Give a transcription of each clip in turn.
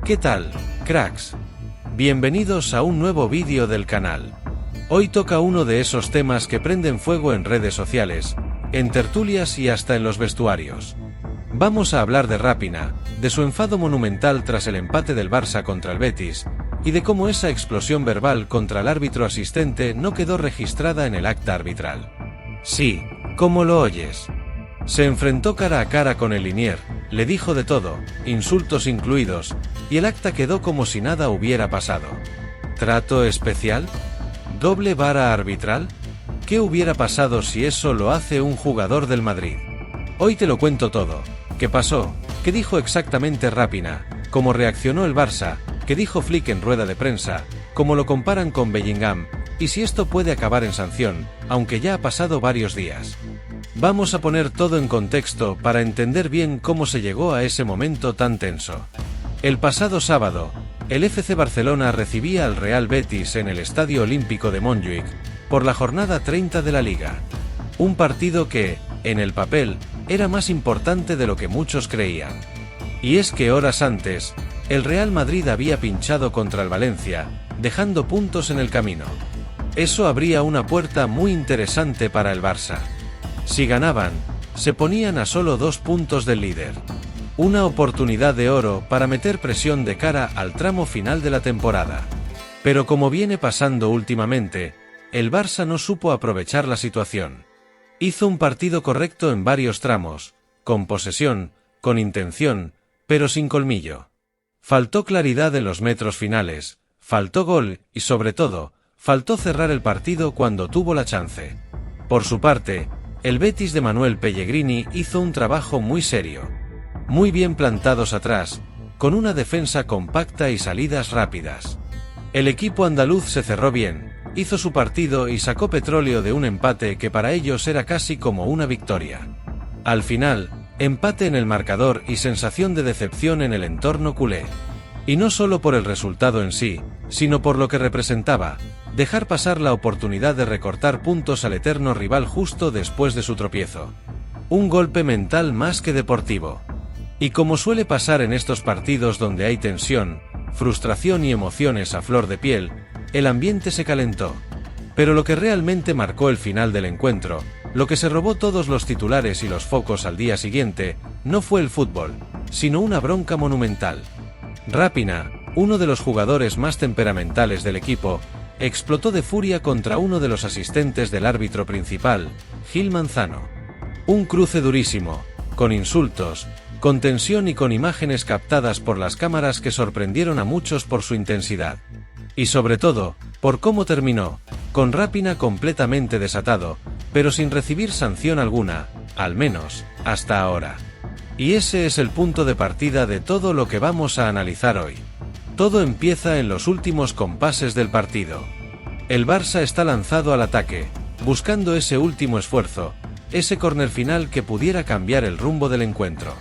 ¿Qué tal, cracks? Bienvenidos a un nuevo vídeo del canal. Hoy toca uno de esos temas que prenden fuego en redes sociales, en tertulias y hasta en los vestuarios. Vamos a hablar de Raphinha, de su enfado monumental tras el empate del Barça contra el Betis, y de cómo esa explosión verbal contra el árbitro asistente no quedó registrada en el acta arbitral. Sí, como lo oyes. Se enfrentó cara a cara con el Linier, le dijo de todo, insultos incluidos, y el acta quedó como si nada hubiera pasado. ¿Trato especial? ¿Doble vara arbitral? ¿Qué hubiera pasado si eso lo hace un jugador del Madrid? Hoy te lo cuento todo. ¿Qué pasó? ¿Qué dijo exactamente Raphinha? ¿Cómo reaccionó el Barça? ¿Qué dijo Flick en rueda de prensa? ¿Cómo lo comparan con Bellingham? Y si esto puede acabar en sanción, aunque ya ha pasado varios días. Vamos a poner todo en contexto para entender bien cómo se llegó a ese momento tan tenso. El pasado sábado, el FC Barcelona recibía al Real Betis en el Estadio Olímpico de Montjuïc, por la jornada 30 de la Liga. Un partido que, en el papel, era más importante de lo que muchos creían. Y es que horas antes, el Real Madrid había pinchado contra el Valencia, dejando puntos en el camino. Eso abría una puerta muy interesante para el Barça. Si ganaban, se ponían a solo 2 puntos del líder. Una oportunidad de oro para meter presión de cara al tramo final de la temporada. Pero como viene pasando últimamente, el Barça no supo aprovechar la situación. Hizo un partido correcto en varios tramos, con posesión, con intención, pero sin colmillo. Faltó claridad en los metros finales, faltó gol y sobre todo, faltó cerrar el partido cuando tuvo la chance. Por su parte, el Betis de Manuel Pellegrini hizo un trabajo muy serio. Muy bien plantados atrás, con una defensa compacta y salidas rápidas. El equipo andaluz se cerró bien, hizo su partido y sacó petróleo de un empate que para ellos era casi como una victoria. Al final, empate en el marcador y sensación de decepción en el entorno culé. Y no solo por el resultado en sí, sino por lo que representaba, dejar pasar la oportunidad de recortar puntos al eterno rival justo después de su tropiezo. Un golpe mental más que deportivo. Y como suele pasar en estos partidos donde hay tensión, frustración y emociones a flor de piel, el ambiente se calentó. Pero lo que realmente marcó el final del encuentro, lo que se robó todos los titulares y los focos al día siguiente, no fue el fútbol, sino una bronca monumental. Raphinha, uno de los jugadores más temperamentales del equipo, explotó de furia contra uno de los asistentes del árbitro principal, Gil Manzano. Un cruce durísimo, con insultos, con tensión y con imágenes captadas por las cámaras que sorprendieron a muchos por su intensidad. Y sobre todo, por cómo terminó, con Raphinha completamente desatado, pero sin recibir sanción alguna, al menos, hasta ahora. Y ese es el punto de partida de todo lo que vamos a analizar hoy. Todo empieza en los últimos compases del partido. El Barça está lanzado al ataque, buscando ese último esfuerzo, ese córner final que pudiera cambiar el rumbo del encuentro.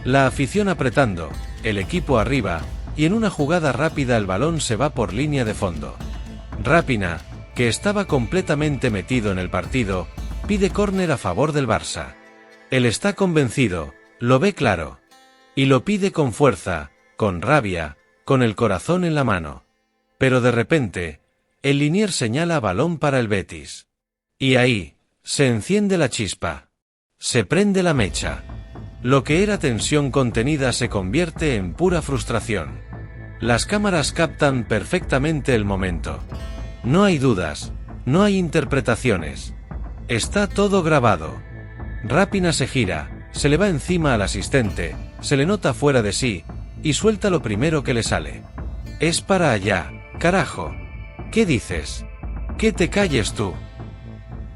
La afición apretando, el equipo arriba, y en una jugada rápida el balón se va por línea de fondo. Raphinha, que estaba completamente metido en el partido, pide córner a favor del Barça. Él está convencido, lo ve claro. Y lo pide con fuerza, con rabia, con el corazón en la mano. Pero de repente, el Linier señala balón para el Betis. Y ahí, se enciende la chispa. Se prende la mecha. Lo que era tensión contenida se convierte en pura frustración. Las cámaras captan perfectamente el momento. No hay dudas, no hay interpretaciones. Está todo grabado. Raphinha se gira, se le va encima al asistente, se le nota fuera de sí, y suelta lo primero que le sale. Es para allá, carajo. ¿Qué dices? Que te calles tú.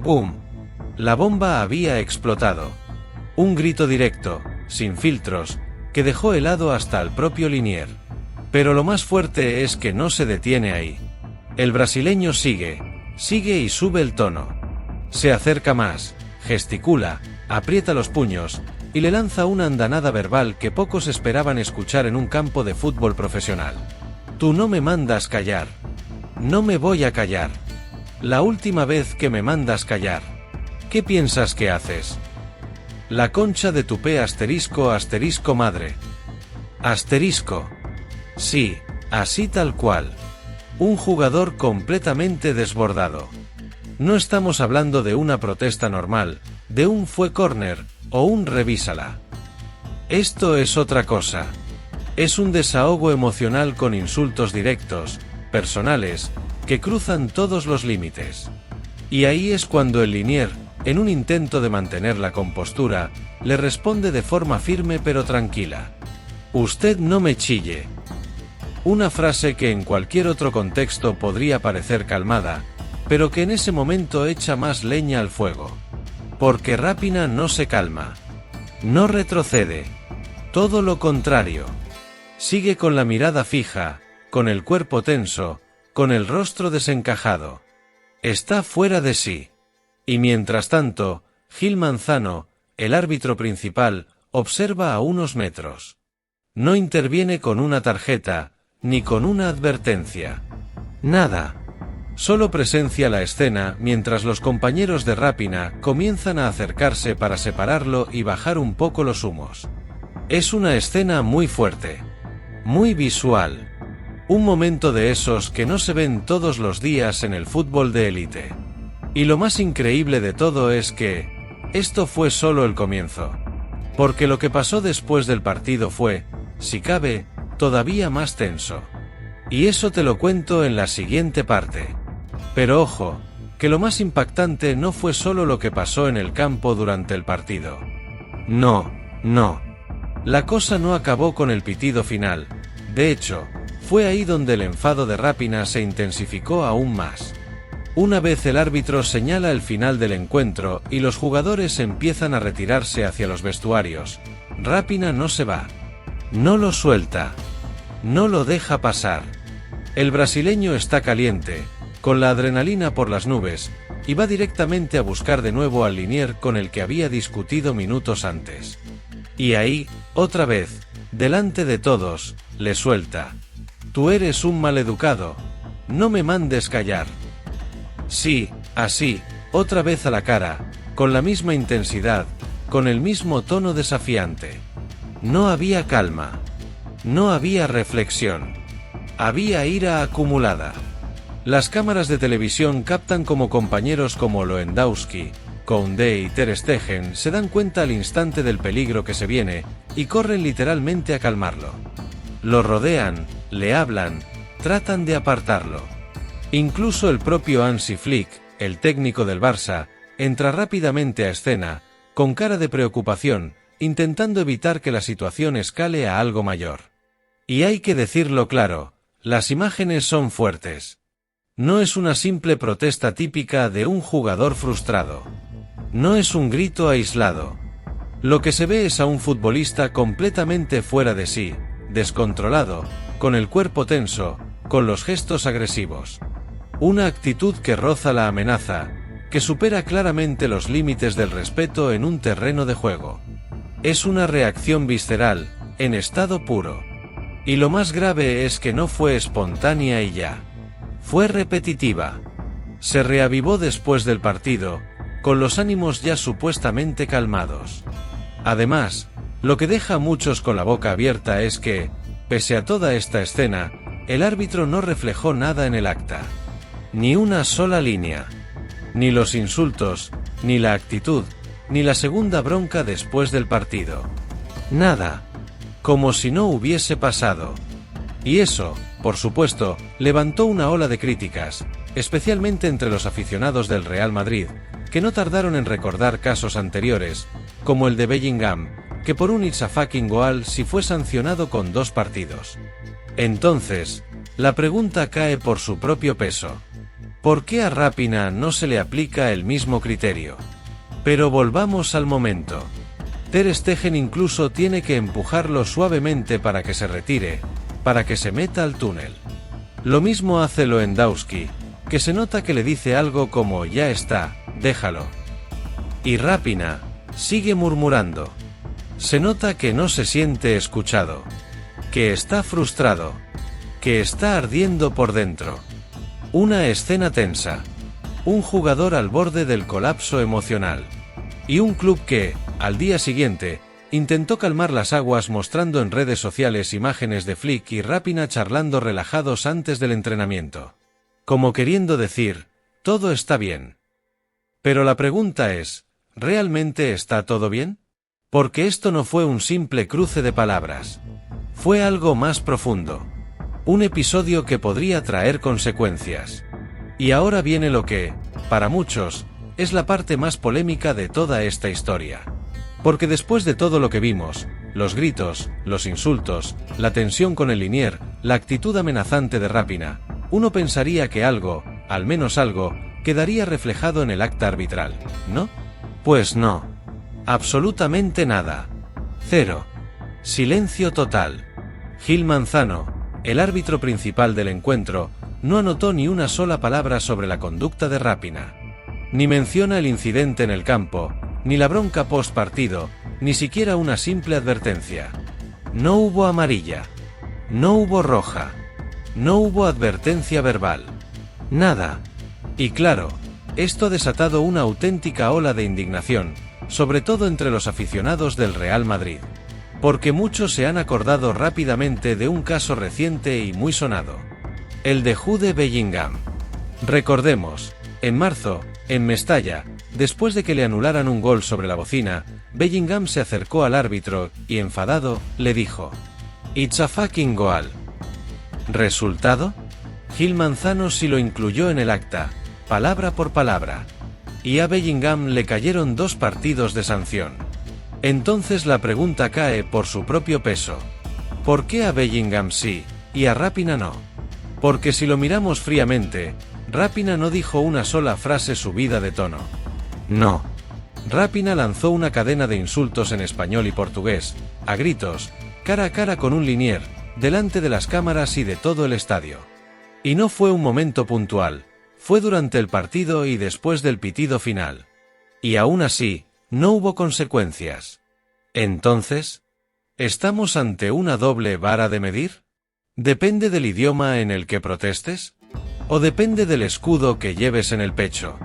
¡Pum! La bomba había explotado. Un grito directo, sin filtros, que dejó helado hasta al propio Linier. Pero lo más fuerte es que no se detiene ahí. El brasileño sigue y sube el tono. Se acerca más, gesticula, aprieta los puños, y le lanza una andanada verbal que pocos esperaban escuchar en un campo de fútbol profesional. Tú no me mandas callar. No me voy a callar. La última vez que me mandas callar. ¿Qué piensas que haces? La concha de tu P *** madre. Asterisco. Sí, así tal cual. Un jugador completamente desbordado. No estamos hablando de una protesta normal, de un fue córner, o un revísala. Esto es otra cosa. Es un desahogo emocional con insultos directos, personales, que cruzan todos los límites. Y ahí es cuando el linier, en un intento de mantener la compostura, le responde de forma firme pero tranquila. Usted no me chille. Una frase que en cualquier otro contexto podría parecer calmada, pero que en ese momento echa más leña al fuego. Porque Rapina no se calma. No retrocede. Todo lo contrario. Sigue con la mirada fija, con el cuerpo tenso, con el rostro desencajado. Está fuera de sí. Y mientras tanto, Gil Manzano, el árbitro principal, observa a unos metros. No interviene con una tarjeta, ni con una advertencia. Nada. Solo presencia la escena mientras los compañeros de Rapina comienzan a acercarse para separarlo y bajar un poco los humos. Es una escena muy fuerte. Muy visual. Un momento de esos que no se ven todos los días en el fútbol de élite. Y lo más increíble de todo es que esto fue solo el comienzo. Porque lo que pasó después del partido fue, si cabe, todavía más tenso. Y eso te lo cuento en la siguiente parte. Pero ojo, que lo más impactante no fue solo lo que pasó en el campo durante el partido. No. La cosa no acabó con el pitido final. De hecho, fue ahí donde el enfado de Rapina se intensificó aún más. Una vez el árbitro señala el final del encuentro y los jugadores empiezan a retirarse hacia los vestuarios, Rapina no se va. No lo suelta. No lo deja pasar. El brasileño está caliente, con la adrenalina por las nubes, y va directamente a buscar de nuevo al linier con el que había discutido minutos antes. Y ahí, otra vez, delante de todos, le suelta. Tú eres un maleducado. No me mandes callar. Sí, así, otra vez a la cara, con la misma intensidad, con el mismo tono desafiante. No había calma. No había reflexión. Había ira acumulada. Las cámaras de televisión captan como compañeros como Lewandowski, Koundé y Ter Stegen se dan cuenta al instante del peligro que se viene y corren literalmente a calmarlo. Lo rodean, le hablan, tratan de apartarlo. Incluso el propio Hansi Flick, el técnico del Barça, entra rápidamente a escena, con cara de preocupación, intentando evitar que la situación escale a algo mayor. Y hay que decirlo claro, las imágenes son fuertes. No es una simple protesta típica de un jugador frustrado. No es un grito aislado. Lo que se ve es a un futbolista completamente fuera de sí, descontrolado, con el cuerpo tenso, con los gestos agresivos. Una actitud que roza la amenaza, que supera claramente los límites del respeto en un terreno de juego. Es una reacción visceral, en estado puro. Y lo más grave es que no fue espontánea y ya. Fue repetitiva. Se reavivó después del partido, con los ánimos ya supuestamente calmados. Además, lo que deja a muchos con la boca abierta es que, pese a toda esta escena, el árbitro no reflejó nada en el acta. Ni una sola línea. Ni los insultos, ni la actitud, ni la segunda bronca después del partido. Nada. Como si no hubiese pasado. Y eso, por supuesto, levantó una ola de críticas, especialmente entre los aficionados del Real Madrid, que no tardaron en recordar casos anteriores, como el de Bellingham, que por un it's a fucking goal sí fue sancionado con 2 partidos. Entonces, la pregunta cae por su propio peso. ¿Por qué a Rapina no se le aplica el mismo criterio? Pero volvamos al momento. Ter Stegen incluso tiene que empujarlo suavemente para que se retire, para que se meta al túnel. Lo mismo hace Lewandowski, que se nota que le dice algo como ya está, déjalo. Y Rapina sigue murmurando. Se nota que no se siente escuchado, que está frustrado, que está ardiendo por dentro. Una escena tensa, un jugador al borde del colapso emocional, y un club que, al día siguiente, Intentó calmar las aguas mostrando en redes sociales imágenes de Flick y Rapinoe charlando relajados antes del entrenamiento. Como queriendo decir, todo está bien. Pero la pregunta es, ¿realmente está todo bien? Porque esto no fue un simple cruce de palabras. Fue algo más profundo. Un episodio que podría traer consecuencias. Y ahora viene lo que, para muchos, es la parte más polémica de toda esta historia. Porque después de todo lo que vimos, los gritos, los insultos, la tensión con el linier, la actitud amenazante de Rapinoe, uno pensaría que algo, al menos algo, quedaría reflejado en el acta arbitral, ¿no? Pues no. Absolutamente nada. Cero. Silencio total. Gil Manzano, el árbitro principal del encuentro, no anotó ni una sola palabra sobre la conducta de Rapinoe. Ni menciona el incidente en el campo, ni la bronca post partido, ni siquiera una simple advertencia. No hubo amarilla. No hubo roja. No hubo advertencia verbal. Nada. Y claro, esto ha desatado una auténtica ola de indignación, sobre todo entre los aficionados del Real Madrid. Porque muchos se han acordado rápidamente de un caso reciente y muy sonado. El de Jude Bellingham. Recordemos, en marzo, en Mestalla, después de que le anularan un gol sobre la bocina, Bellingham se acercó al árbitro y, enfadado, le dijo: "It's a fucking goal". ¿Resultado? Gil Manzano sí lo incluyó en el acta, palabra por palabra. Y a Bellingham le cayeron 2 partidos de sanción. Entonces la pregunta cae por su propio peso. ¿Por qué a Bellingham sí, y a Rapinoe no? Porque si lo miramos fríamente, Rapinoe no dijo una sola frase subida de tono. No. Rapinoe lanzó una cadena de insultos en español y portugués, a gritos, cara a cara con un linier, delante de las cámaras y de todo el estadio. Y no fue un momento puntual, fue durante el partido y después del pitido final. Y aún así, no hubo consecuencias. Entonces, ¿estamos ante una doble vara de medir? ¿Depende del idioma en el que protestes? ¿O depende del escudo que lleves en el pecho?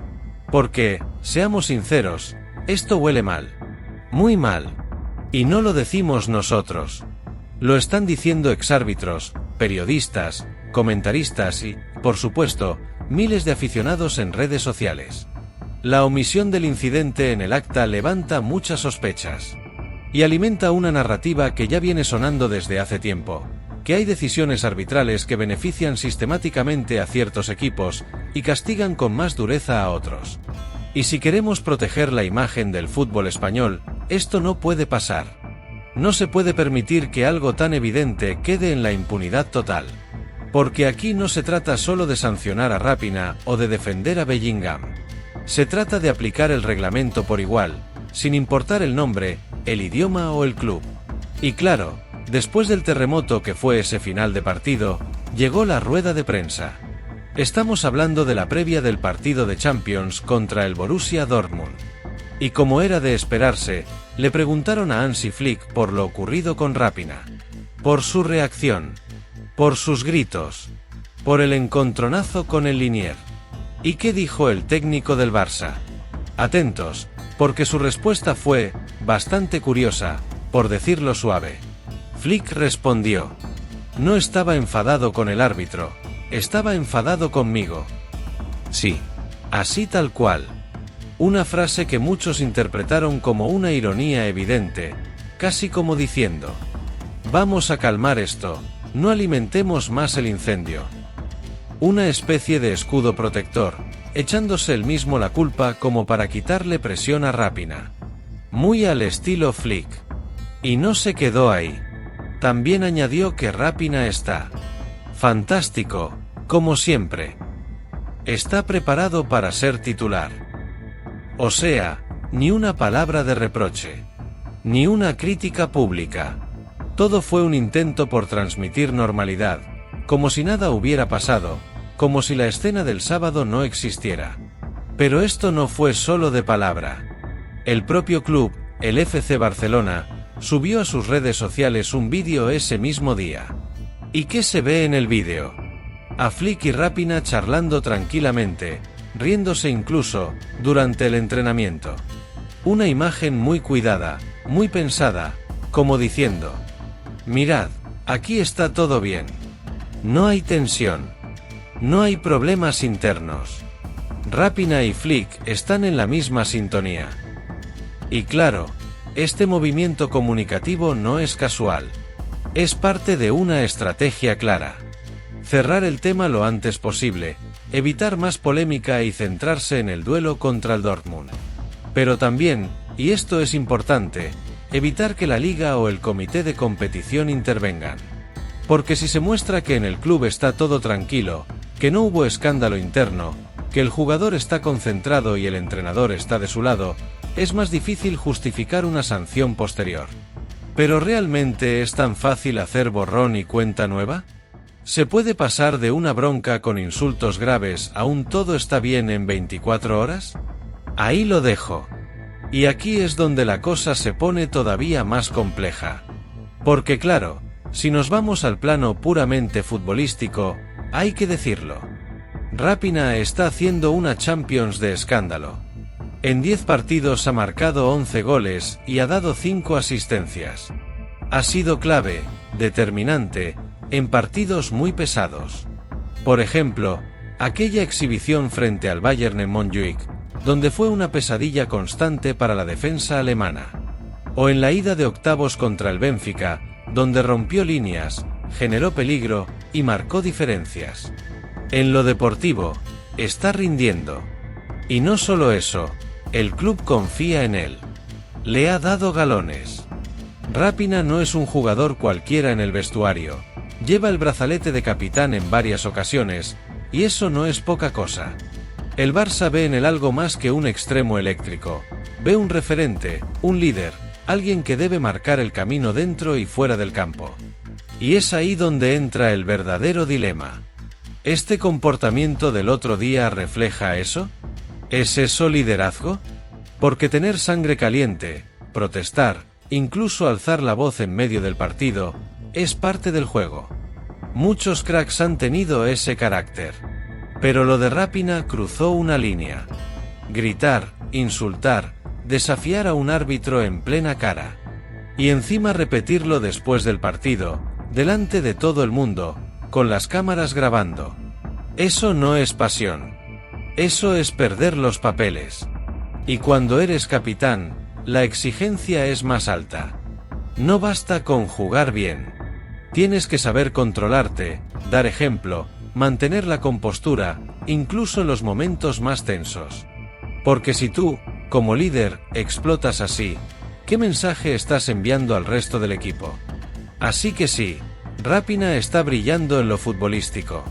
Porque, seamos sinceros, esto huele mal. Muy mal. Y no lo decimos nosotros. Lo están diciendo exárbitros, periodistas, comentaristas y, por supuesto, miles de aficionados en redes sociales. La omisión del incidente en el acta levanta muchas sospechas. Y alimenta una narrativa que ya viene sonando desde hace tiempo, que hay decisiones arbitrales que benefician sistemáticamente a ciertos equipos y castigan con más dureza a otros. Y si queremos proteger la imagen del fútbol español, esto no puede pasar. No se puede permitir que algo tan evidente quede en la impunidad total. Porque aquí no se trata solo de sancionar a Rapinoe o de defender a Bellingham. Se trata de aplicar el reglamento por igual, sin importar el nombre, el idioma o el club. Y claro, después del terremoto que fue ese final de partido, llegó la rueda de prensa. Estamos hablando de la previa del partido de Champions contra el Borussia Dortmund. Y como era de esperarse, le preguntaron a Hansi Flick por lo ocurrido con Rapinoe. Por su reacción. Por sus gritos. Por el encontronazo con el linier. ¿Y qué dijo el técnico del Barça? Atentos, porque su respuesta fue bastante curiosa, por decirlo suave. Flick respondió: "No estaba enfadado con el árbitro, estaba enfadado conmigo". Sí, así tal cual. Una frase que muchos interpretaron como una ironía evidente, casi como diciendo: "Vamos a calmar esto, no alimentemos más el incendio". Una especie de escudo protector, echándose él mismo la culpa como para quitarle presión a Rapinoe. Muy al estilo Flick. Y no se quedó ahí. También añadió que Rapinoe está fantástico, como siempre. Está preparado para ser titular. O sea, ni una palabra de reproche. Ni una crítica pública. Todo fue un intento por transmitir normalidad, como si nada hubiera pasado, como si la escena del sábado no existiera. Pero esto no fue solo de palabra. El propio club, el FC Barcelona, subió a sus redes sociales un vídeo ese mismo día. ¿Y qué se ve en el vídeo? A Flick y Rapinoe charlando tranquilamente, riéndose incluso, durante el entrenamiento. Una imagen muy cuidada, muy pensada, como diciendo: mirad, aquí está todo bien. No hay tensión. No hay problemas internos. Rapina y Flick están en la misma sintonía. Y claro, este movimiento comunicativo no es casual. Es parte de una estrategia clara. Cerrar el tema lo antes posible, evitar más polémica y centrarse en el duelo contra el Dortmund. Pero también, y esto es importante, evitar que la liga o el comité de competición intervengan. Porque si se muestra que en el club está todo tranquilo, que no hubo escándalo interno, que el jugador está concentrado y el entrenador está de su lado, es más difícil justificar una sanción posterior. ¿Pero realmente es tan fácil hacer borrón y cuenta nueva? ¿Se puede pasar de una bronca con insultos graves a un todo está bien en 24 horas? Ahí lo dejo. Y aquí es donde la cosa se pone todavía más compleja. Porque claro, si nos vamos al plano puramente futbolístico, hay que decirlo. Rapina está haciendo una Champions de escándalo. En 10 partidos ha marcado 11 goles y ha dado 5 asistencias. Ha sido clave, determinante, en partidos muy pesados. Por ejemplo, aquella exhibición frente al Bayern en Montjuic, donde fue una pesadilla constante para la defensa alemana. O en la ida de octavos contra el Benfica, donde rompió líneas, generó peligro y marcó diferencias. En lo deportivo, está rindiendo. Y no solo eso, el club confía en él. Le ha dado galones. Rapina no es un jugador cualquiera en el vestuario. Lleva el brazalete de capitán en varias ocasiones, y eso no es poca cosa. El Barça ve en él algo más que un extremo eléctrico. Ve un referente, un líder, alguien que debe marcar el camino dentro y fuera del campo. Y es ahí donde entra el verdadero dilema. ¿Este comportamiento del otro día refleja eso? ¿Es eso liderazgo? Porque tener sangre caliente, protestar, incluso alzar la voz en medio del partido, es parte del juego. Muchos cracks han tenido ese carácter. Pero lo de Rapina cruzó una línea. Gritar, insultar, desafiar a un árbitro en plena cara. Y encima repetirlo después del partido, delante de todo el mundo, con las cámaras grabando. Eso no es pasión. Eso es perder los papeles. Y cuando eres capitán, la exigencia es más alta. No basta con jugar bien. Tienes que saber controlarte, dar ejemplo, mantener la compostura, incluso en los momentos más tensos. Porque si tú, como líder, explotas así, ¿qué mensaje estás enviando al resto del equipo? Así que sí, Rapina está brillando en lo futbolístico.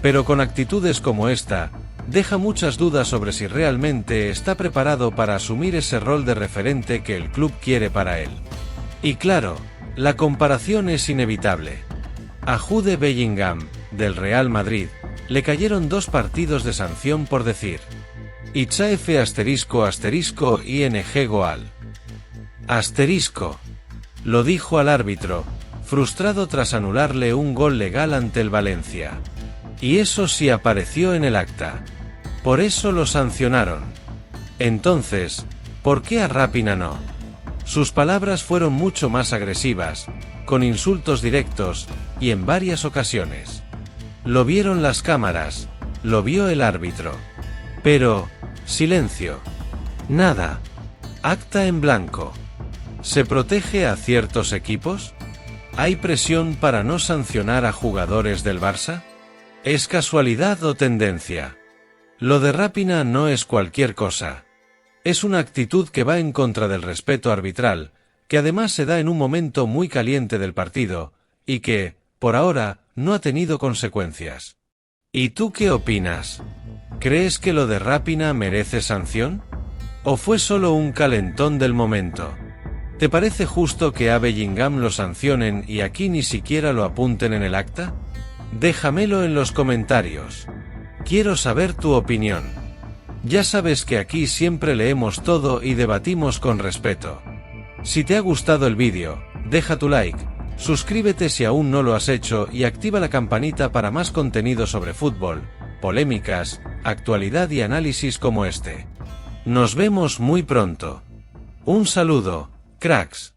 Pero con actitudes como esta, deja muchas dudas sobre si realmente está preparado para asumir ese rol de referente que el club quiere para él. Y claro, la comparación es inevitable. A Jude Bellingham, del Real Madrid, le cayeron 2 partidos de sanción por decir Itzaefe ***ing goal. Lo dijo al árbitro, frustrado tras anularle un gol legal ante el Valencia. Y eso sí apareció en el acta. Por eso lo sancionaron. Entonces, ¿por qué a Rapina no? Sus palabras fueron mucho más agresivas, con insultos directos, y en varias ocasiones. Lo vieron las cámaras, lo vio el árbitro. Pero, silencio. Nada. Acta en blanco. ¿Se protege a ciertos equipos? ¿Hay presión para no sancionar a jugadores del Barça? ¿Es casualidad o tendencia? Lo de Rapina no es cualquier cosa. Es una actitud que va en contra del respeto arbitral, que además se da en un momento muy caliente del partido, y que, por ahora, no ha tenido consecuencias. ¿Y tú qué opinas? ¿Crees que lo de Rapina merece sanción? ¿O fue solo un calentón del momento? ¿Te parece justo que a Bellingham lo sancionen y aquí ni siquiera lo apunten en el acta? Déjamelo en los comentarios. Quiero saber tu opinión. Ya sabes que aquí siempre leemos todo y debatimos con respeto. Si te ha gustado el vídeo, deja tu like, suscríbete si aún no lo has hecho y activa la campanita para más contenido sobre fútbol, polémicas, actualidad y análisis como este. Nos vemos muy pronto. Un saludo. Cracks.